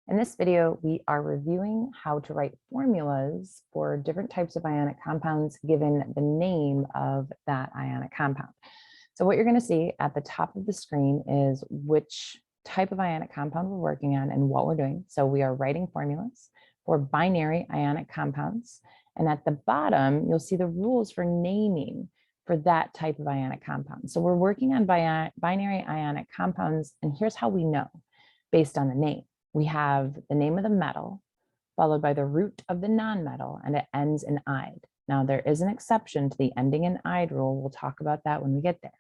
In this video, we are reviewing how to write formulas for different types of ionic compounds given the name of that ionic compound. So what you're going to see at the top of the screen is which type of ionic compound we're working on and what we're doing. So we are writing formulas for binary ionic compounds. And at the bottom, you'll see the rules for naming for that type of ionic compound. So we're working on binary ionic compounds, and here's how we know based on the name. We have the name of the metal followed by the root of the nonmetal, and it ends in "ide." Now, there is an exception to the ending in "ide" rule. We'll talk about that when we get there.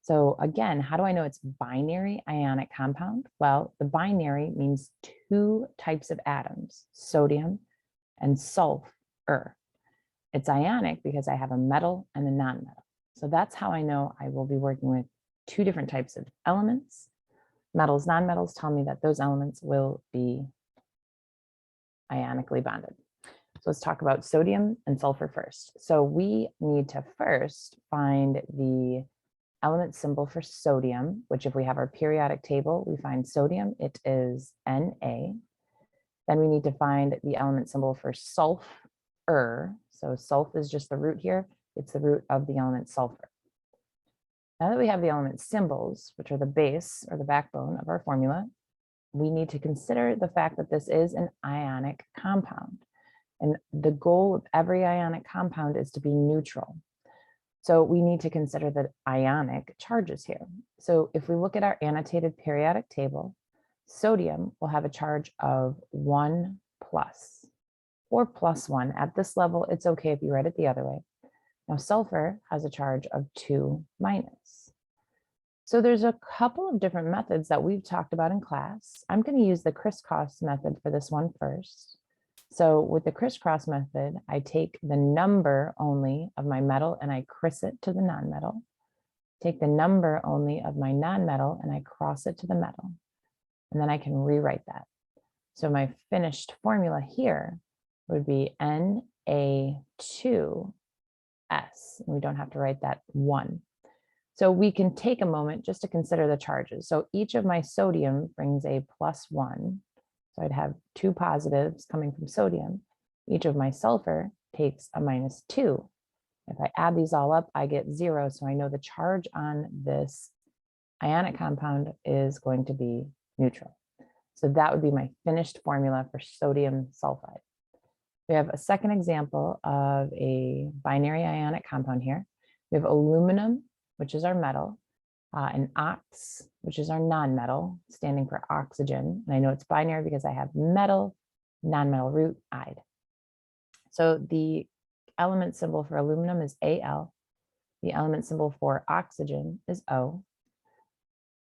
So again, how do I know it's binary ionic compound? Well, the binary means two types of atoms, sodium and sulfur. It's ionic because I have a metal and a nonmetal. So that's how I know I will be working with two different types of elements. Metals, nonmetals tell me that those elements will be ionically bonded. So let's talk about sodium and sulfur first. So we need to first find the element symbol for sodium, which if we have our periodic table, we find sodium, it is Na. Then we need to find the element symbol for sulfur. So sulf is just the root here. It's the root of the element sulfur. Now that we have the element symbols, which are the base or the backbone of our formula, we need to consider the fact that this is an ionic compound. And the goal of every ionic compound is to be neutral. So we need to consider the ionic charges here. So if we look at our annotated periodic table, sodium will have a charge of 1+ or +1. At this level, it's okay if you write it the other way. Now, sulfur has a charge of 2-. So there's a couple of different methods that we've talked about in class. I'm going to use the crisscross method for this one first. So with the crisscross method, I take the number only of my metal and I criss it to the nonmetal. Take the number only of my nonmetal and I cross it to the metal. And then I can rewrite that. So my finished formula here would be Na2S. And we don't have to write that 1. So we can take a moment just to consider the charges. So each of my sodium brings a +1. So I'd have 2 positives coming from sodium. Each of my sulfur takes a -2. If I add these all up, I get 0. So I know the charge on this ionic compound is going to be neutral. So that would be my finished formula for sodium sulfide. We have a second example of a binary ionic compound here. We have aluminum, which is our metal, and ox, which is our nonmetal, standing for oxygen. And I know it's binary because I have metal, nonmetal root, ide. So the element symbol for aluminum is Al. The element symbol for oxygen is O.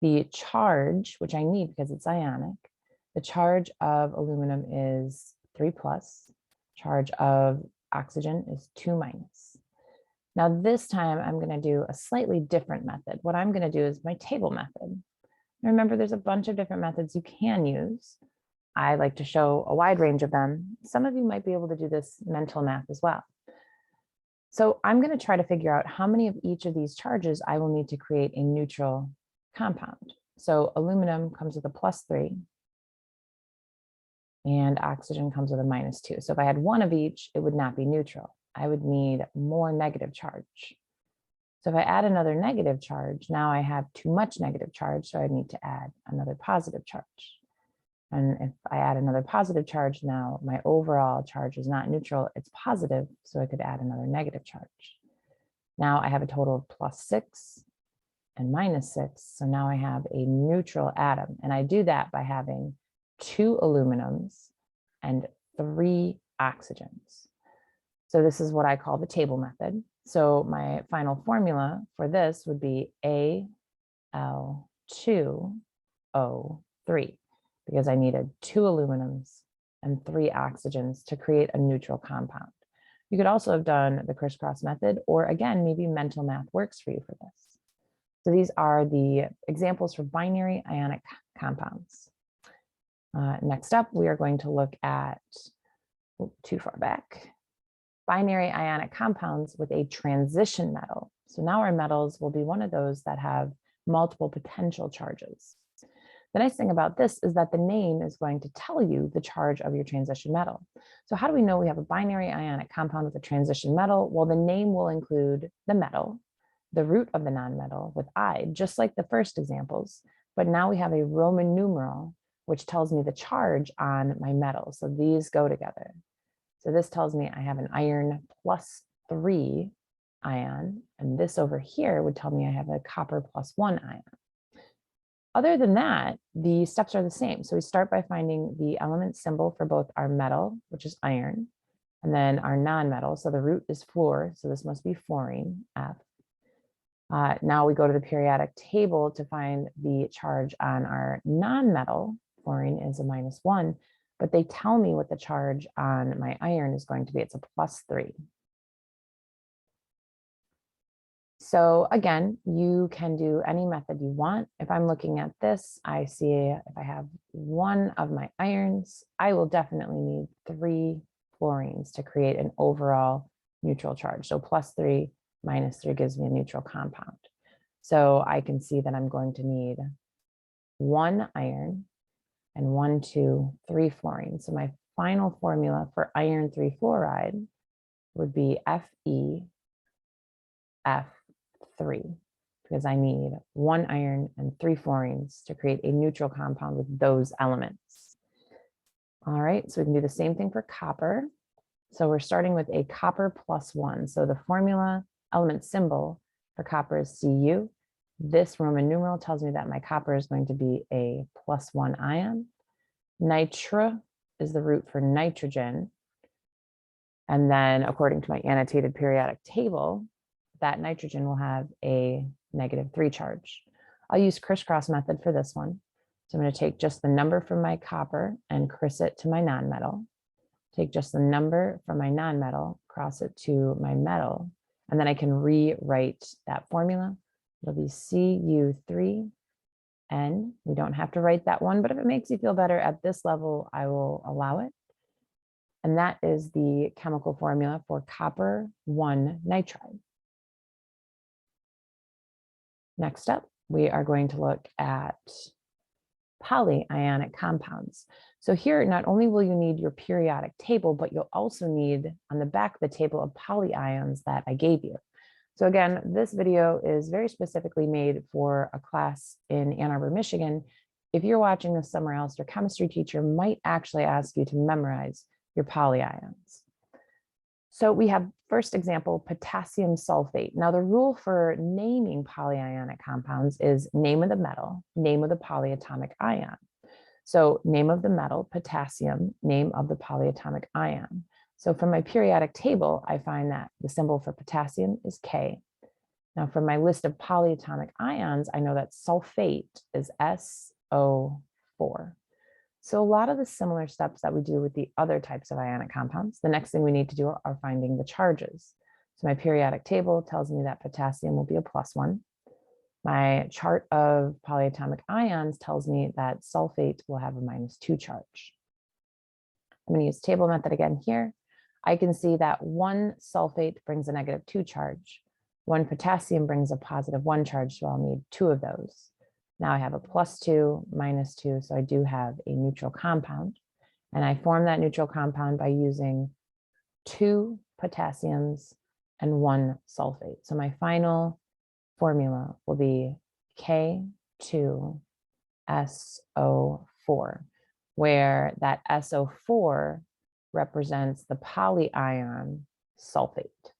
The charge, which I need because it's ionic, the charge of aluminum is 3+. Charge of oxygen is 2-. Now this time I'm going to do a slightly different method. What I'm going to do is my table method. Remember, there's a bunch of different methods you can use. I like to show a wide range of them. Some of you might be able to do this mental math as well. So I'm going to try to figure out how many of each of these charges I will need to create a neutral compound. So aluminum comes with a +3. And oxygen comes with a -2. So if I had one of each, it would not be neutral. I would need more negative charge. So if I add another negative charge, now I have too much negative charge, so I need to add another positive charge. And if I add another positive charge, now my overall charge is not neutral, it's positive, so I could add another negative charge. Now I have a total of +6 and -6, so now I have a neutral atom. And I do that by having 2 aluminums and 3 oxygens. So this is what I call the table method. So my final formula for this would be Al2O3 because I needed 2 aluminums and 3 oxygens to create a neutral compound. You could also have done the crisscross method, or again, maybe mental math works for you for this. So these are the examples for binary ionic compounds. Next up, we are going to look at, too far back, binary ionic compounds with a transition metal. So now our metals will be one of those that have multiple potential charges. The nice thing about this is that the name is going to tell you the charge of your transition metal. So how do we know we have a binary ionic compound with a transition metal? Well, the name will include the metal, the root of the nonmetal with I, just like the first examples. But now we have a Roman numeral, which tells me the charge on my metal. So these go together. So this tells me I have an iron +3 ion, and this over here would tell me I have a copper +1 ion. Other than that, the steps are the same. So we start by finding the element symbol for both our metal, which is iron, and then our nonmetal. So the root is fluor, so this must be fluorine, F. Now we go to the periodic table to find the charge on our nonmetal. Fluorine is a -1, but they tell me what the charge on my iron is going to be. It's a +3. So again, you can do any method you want. If I'm looking at this, I see if I have one of my irons, I will definitely need 3 fluorines to create an overall neutral charge. So +3 -3 gives me a neutral compound. So I can see that I'm going to need 1 iron and 1, 2, 3 fluorine. So my final formula for iron 3 fluoride would be FeF3, because I need 1 iron and 3 fluorines to create a neutral compound with those elements. All right, so we can do the same thing for copper. So we're starting with a copper +1. So the formula element symbol for copper is Cu. This Roman numeral tells me that my copper is going to be a +1 ion. Nitra is the root for nitrogen. And then according to my annotated periodic table, that nitrogen will have a -3 charge. I'll use crisscross method for this one. So I'm going to take just the number from my copper and cross it to my nonmetal. Take just the number from my nonmetal, cross it to my metal, and then I can rewrite that formula. It'll be Cu3N. We don't have to write that one, but if it makes you feel better at this level, I will allow it. And that is the chemical formula for copper 1 nitride. Next up, we are going to look at polyionic compounds. So here, not only will you need your periodic table, but you'll also need on the back of the table of polyions that I gave you. So again, this video is very specifically made for a class in Ann Arbor, Michigan. If you're watching this somewhere else, your chemistry teacher might actually ask you to memorize your polyions. So we have first example, potassium sulfate. Now the rule for naming polyionic compounds is name of the metal, name of the polyatomic ion. So name of the metal, potassium, name of the polyatomic ion. So from my periodic table, I find that the symbol for potassium is K. Now from my list of polyatomic ions, I know that sulfate is SO4. So a lot of the similar steps that we do with the other types of ionic compounds, the next thing we need to do are finding the charges. So my periodic table tells me that potassium will be a +1. My chart of polyatomic ions tells me that sulfate will have a -2 charge. I'm going to use table method again here. I can see that 1 sulfate brings a -2 charge. 1 potassium brings a +1 charge, so I'll need 2 of those. Now I have a +2, -2, so I do have a neutral compound. And I form that neutral compound by using 2 potassiums and 1 sulfate. So my final formula will be K2SO4, where that SO4 represents the polyion sulfate.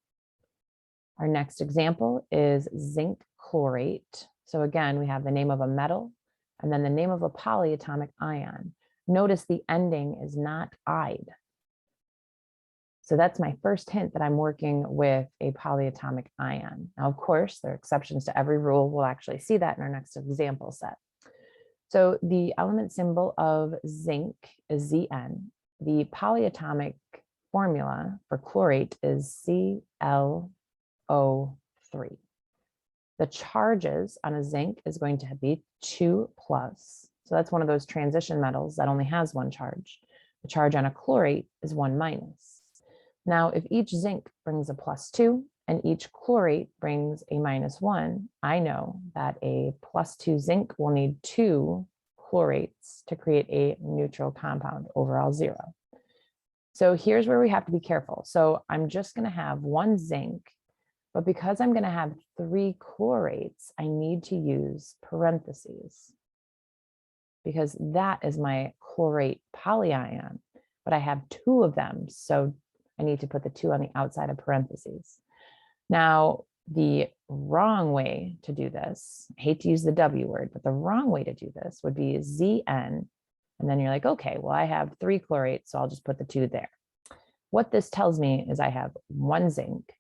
Our next example is zinc chlorate. So again, we have the name of a metal and then the name of a polyatomic ion. Notice the ending is not "ide." So that's my first hint that I'm working with a polyatomic ion. Now, of course, there are exceptions to every rule. We'll actually see that in our next example set. So the element symbol of zinc is Zn. The polyatomic formula for chlorate is ClO3. The charges on a zinc is going to be 2+. So that's one of those transition metals that only has 1 charge. The charge on a chlorate is 1-. Now, if each zinc brings a +2 and each chlorate brings a -1, I know that a +2 zinc will need 2 chlorates to create a neutral compound, overall 0. So here's where we have to be careful. So I'm just going to have 1 zinc, but because I'm going to have 3 chlorates, I need to use parentheses because that is my chlorate polyion, but I have 2 of them. So I need to put the 2 on the outside of parentheses. Now, the wrong way to do this, I hate to use the W word, but the wrong way to do this would be Zn. And then you're like, okay, well, I have 3 chlorates, so I'll just put the 2 there. What this tells me is I have 1 zinc,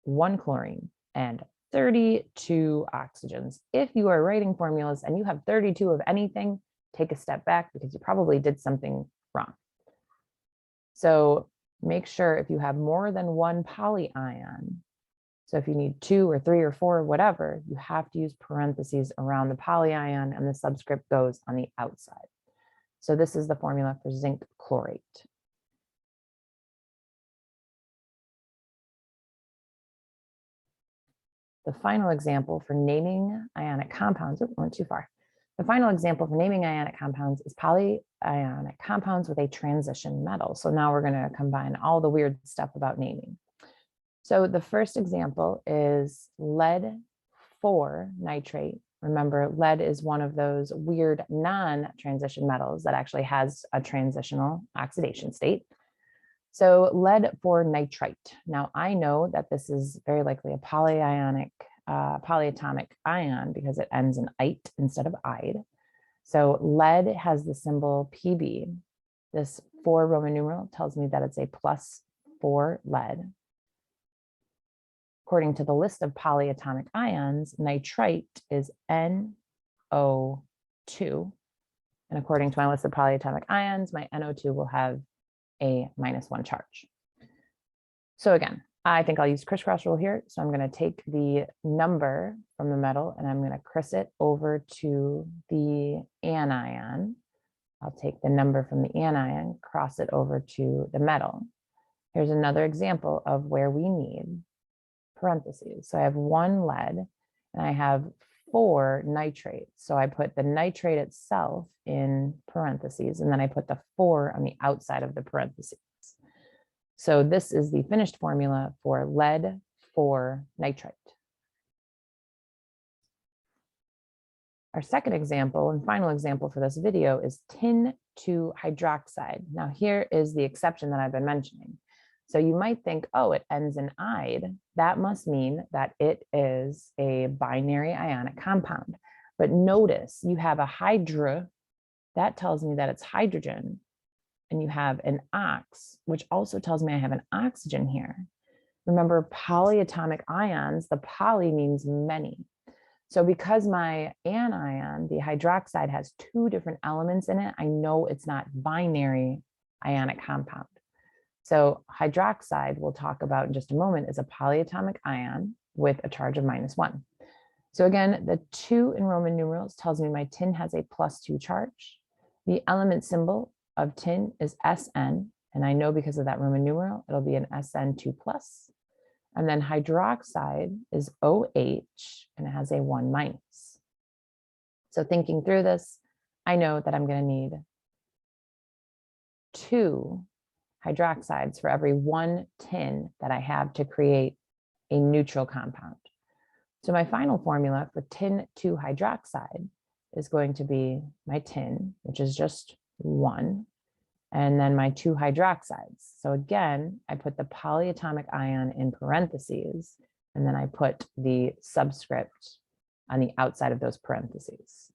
1 chlorine, and 32 oxygens. If you are writing formulas and you have 32 of anything, take a step back because you probably did something wrong. So make sure if you have more than 1 polyion, so if you need 2 or 3 or 4, whatever, you have to use parentheses around the polyion and the subscript goes on the outside. So this is the formula for zinc chlorate. The final example for naming ionic compounds, went too far. The final example for naming ionic compounds is polyionic compounds with a transition metal. So now we're going to combine all the weird stuff about naming. So the first example is lead 4 nitrate. Remember, lead is one of those weird non-transition metals that actually has a transitional oxidation state. So lead 4 nitrite. Now I know that this is very likely a polyatomic ion because it ends in ite instead of ide. So lead has the symbol Pb. This 4 Roman numeral tells me that it's a +4 lead. According to the list of polyatomic ions, nitrite is NO2. And according to my list of polyatomic ions, my NO2 will have a -1 charge. So again, I think I'll use crisscross rule here. So I'm going to take the number from the metal and I'm going to criss it over to the anion. I'll take the number from the anion, cross it over to the metal. Here's another example of where we need parentheses. So I have 1 lead and I have 4 nitrates. So I put the nitrate itself in parentheses and then I put the 4 on the outside of the parentheses. So this is the finished formula for lead 4 nitrite. Our second example and final example for this video is tin 2 hydroxide. Now here is the exception that I've been mentioning. So you might think, oh, it ends in ide. That must mean that it is a binary ionic compound. But notice you have a hydra, that tells me that it's hydrogen. And you have an ox, which also tells me I have an oxygen here. Remember, polyatomic ions, the poly means many. So because my anion, the hydroxide, has 2 different elements in it, I know it's not binary ionic compound. So hydroxide, we'll talk about in just a moment, is a polyatomic ion with a charge of -1. So again, the 2 in Roman numerals tells me my tin has a +2 charge. The element symbol of tin is SN, and I know because of that Roman numeral, it'll be an SN2+. And then hydroxide is OH, and it has a 1-. So thinking through this, I know that I'm going to need 2 hydroxides for every 1 tin that I have to create a neutral compound. So my final formula for tin 2 hydroxide is going to be my tin, which is just 1, and then my 2 hydroxides. So again, I put the polyatomic ion in parentheses, and then I put the subscript on the outside of those parentheses.